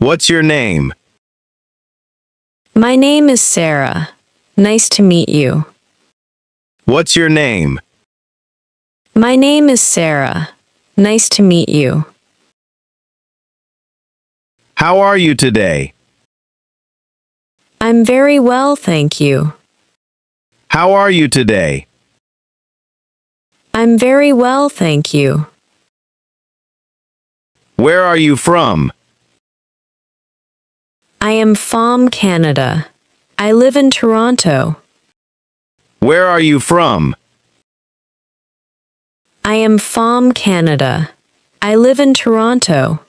What's your name? My name is Sarah. Nice to meet you. What's your name? My name is Sarah. Nice to meet you. How are you today? I'm very well, thank you. How are you today? I'm very well, thank you. Where are you from? I am from Canada. I live in Toronto. Where are you from? I am from Canada. I live in Toronto.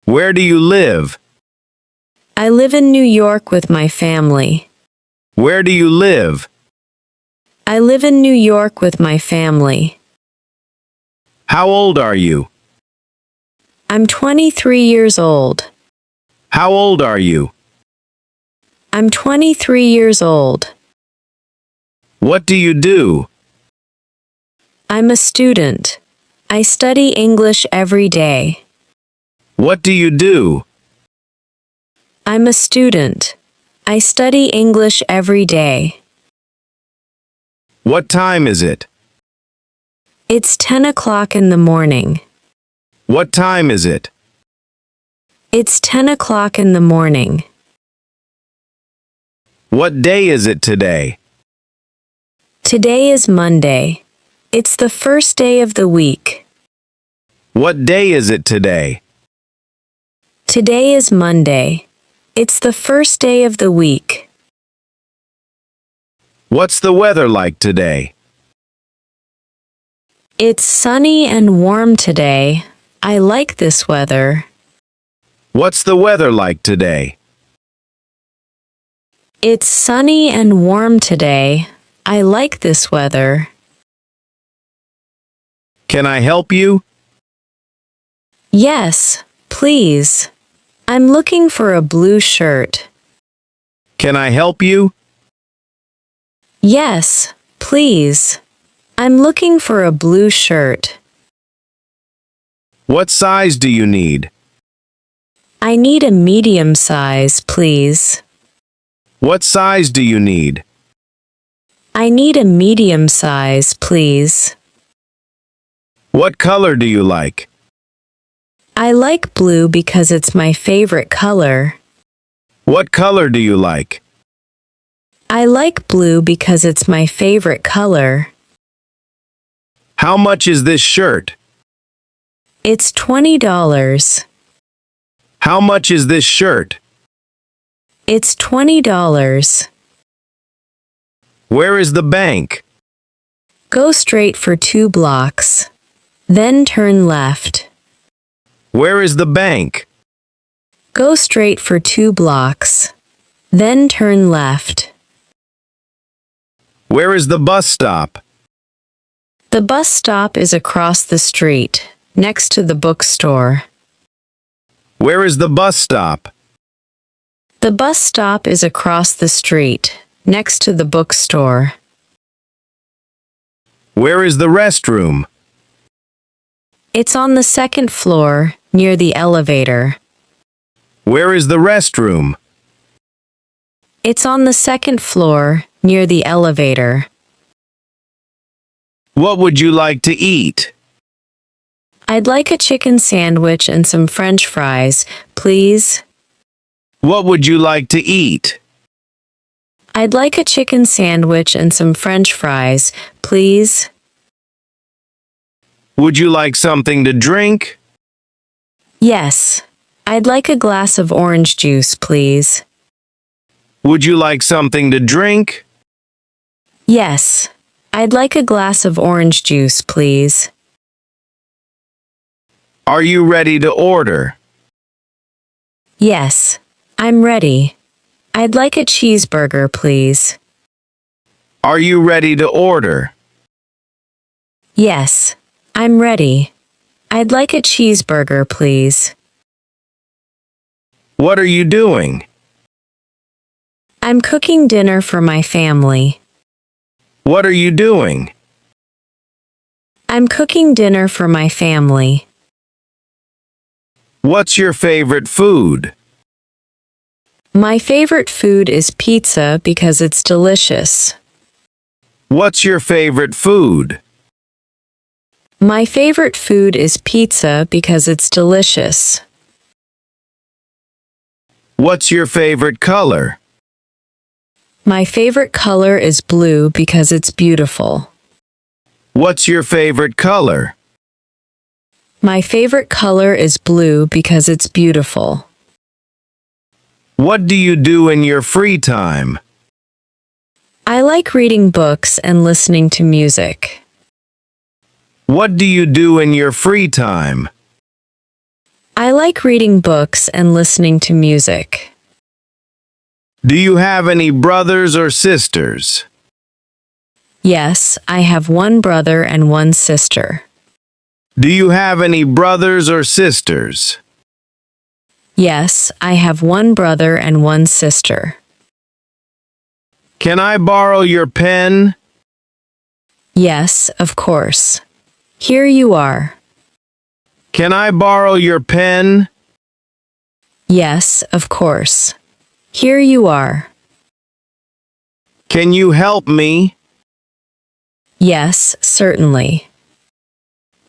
Where do you live? I live in New York with my family. Where do you live? I live in New York with my family. How old are you? I'm 23 years old. How old are you? I'm 23 years old. What do you do? I'm a student. I study English every day. What do you do? I'm a student. I study English every day. What time is it? It's 10 o'clock in the morning. What time is it? It's 10 o'clock in the morning. What day is it today? Today is Monday. It's the first day of the week. What day is it today? Today is Monday. It's the first day of the week. What's the weather like today? It's sunny and warm today. I like this weather. What's the weather like today? It's sunny and warm today. I like this weather. Can I help you? Yes, please. I'm looking for a blue shirt. Can I help you? Yes, please. I'm looking for a blue shirt. What size do you need? I need a medium size, please. What size do you need? I need a medium size, please. What color do you like? I like blue because it's my favorite color. What color do you like? I like blue because it's my favorite color. How much is this shirt? It's $20. How much is this shirt? It's $20. Where is the bank? Go straight for 2 blocks. Then turn left. Where is the bank? Go straight for 2 blocks. Then turn left. Where is the bus stop? The bus stop is across the street, next to the bookstore. Where is the bus stop? The bus stop is across the street, next to the bookstore. Where is the restroom? It's on the 2nd floor, near the elevator. Where is the restroom? It's on the 2nd floor, near the elevator. What would you like to eat? I'd like a chicken sandwich and some French fries, please. What would you like to eat? I'd like a chicken sandwich and some French fries, please. Would you like something to drink? Yes. I'd like a glass of orange juice, please. Would you like something to drink? Yes. I'd like a glass of orange juice, please. Are you ready to order? Yes. I'm ready. I'd like a cheeseburger, please. Are you ready to order? Yes. I'm ready. I'd like a cheeseburger, please. What are you doing? I'm cooking dinner for my family. What are you doing? I'm cooking dinner for my family. What's your favorite food? My favorite food is pizza because it's delicious. What's your favorite food? My favorite food is pizza because it's delicious. What's your favorite color? My favorite color is blue because it's beautiful. What's your favorite color? My favorite color is blue because it's beautiful. What do you do in your free time? I like reading books and listening to music. What do you do in your free time? I like reading books and listening to music. Do you have any brothers or sisters? Yes, I have one brother and one sister. Do you have any brothers or sisters? Yes, I have one brother and one sister. Can I borrow your pen? Yes, of course. Here you are. Can I borrow your pen? Yes, of course. Here you are. Can you help me? Yes, certainly.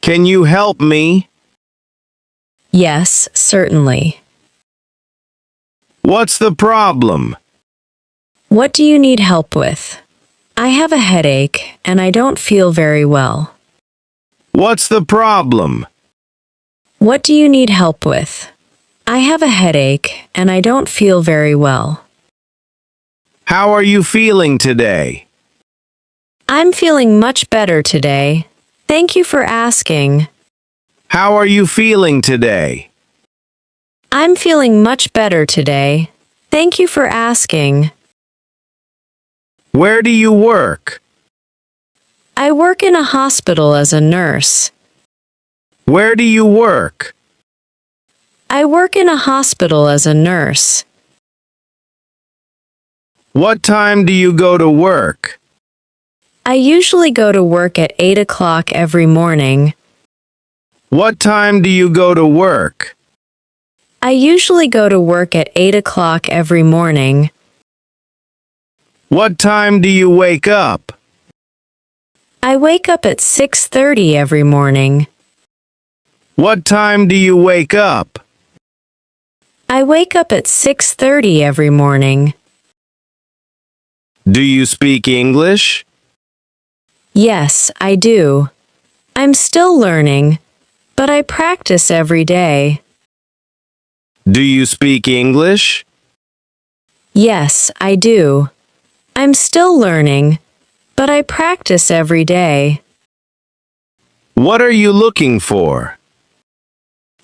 Can you help me? Yes, certainly. What's the problem? What do you need help with? I have a headache and I don't feel very well. What's the problem? What do you need help with? I have a headache and I don't feel very well. How are you feeling today? I'm feeling much better today. Thank you for asking. How are you feeling today? I'm feeling much better today. Thank you for asking. Where do you work? I work in a hospital as a nurse. Where do you work? I work in a hospital as a nurse. What time do you go to work? I usually go to work at 8 o'clock every morning. What time do you go to work? I usually go to work at 8 o'clock every morning. What time do you wake up? I wake up at 6:30 every morning. What time do you wake up? I wake up at 6:30 every morning. Do you speak English? Yes, I do. I'm still learning, but I practice every day. Do you speak English? Yes, I do. I'm still learning, but I practice every day. What are you looking for?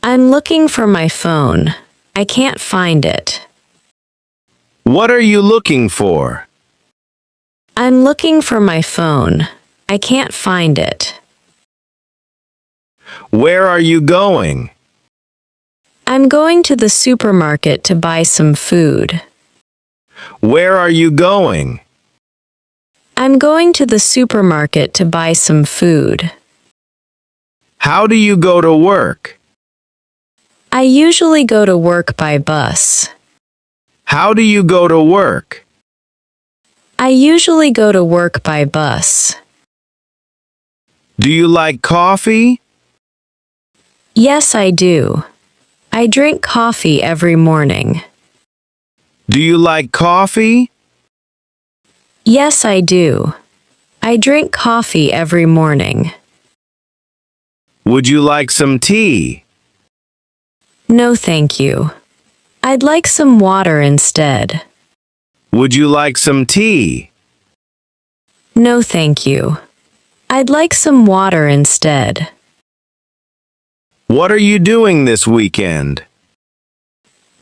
I'm looking for my phone. I can't find it. What are you looking for? I'm looking for my phone. I can't find it. Where are you going? I'm going to the supermarket to buy some food. Where are you going? I'm going to the supermarket to buy some food. How do you go to work? I usually go to work by bus. How do you go to work? I usually go to work by bus. Do you like coffee? Yes, I do. I drink coffee every morning. Do you like coffee? Yes, I do. I drink coffee every morning. Would you like some tea? No, thank you. I'd like some water instead. Would you like some tea? No, thank you. I'd like some water instead. What are you doing this weekend?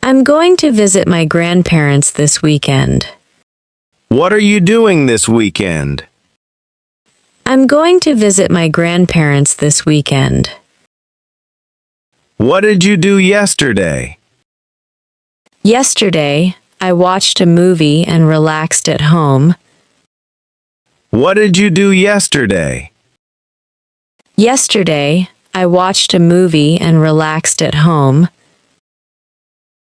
I'm going to visit my grandparents this weekend. What are you doing this weekend? I'm going to visit my grandparents this weekend. What did you do yesterday? Yesterday, I watched a movie and relaxed at home. What did you do yesterday? Yesterday, I watched a movie and relaxed at home.